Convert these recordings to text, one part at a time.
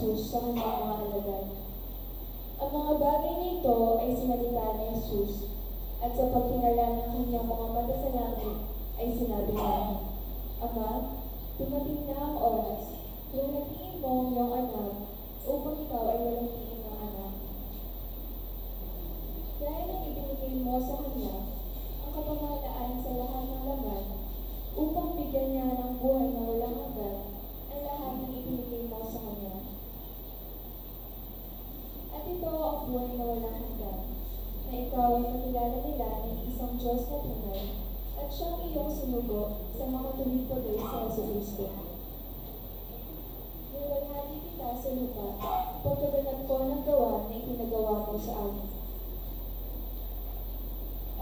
Jesus sa kanyang mga alagad. Ang mga bagay na ito ay sinalita ni Jesus, at sa pagtingala ng kanyang mga mata sa langit ay sinabi niya, Ama, dumating na ang oras, lunatiin mo ang iyong anak, upang ikaw ay walang ng anak. Dahil ang ibinigay mo sa kanya, ang kapamahalaan sa lahat ng laman, upang bigyan niya ng buhay na walang hanggan, ang lahat ng ibinigay mo sa kanya. At ito ang buhay na walang hanggan, na ikaw ay makilala nila ng isang Diyos na tunay, at siyang iyong sinugo sa mga tuwid-tuloy sa Jesucristo. Niwalhati kita sa lupa, pagkaganap ko ng gawa na itinagawa mo sa amin.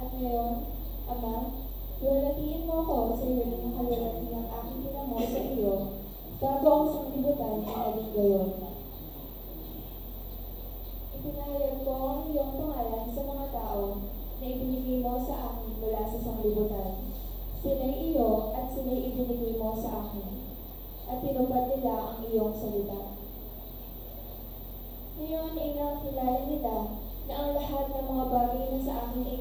At ngayon, Ama, luwalhatiin mo ako sa iyo ng kalulati ng aking tinamo sa iyo, bago ang sanglibutan ay naging gayon. Ipinahayag ko ang iyong pangalan sa mga tao na ibinigay mo sa akin mula sa sanglibutan. Sila'y iyo at sila'y ibinigay mo sa akin, at tinupad nila ang iyong salita. Ngayon ay nakilala nila na ang lahat ng mga bagay na sa akin ay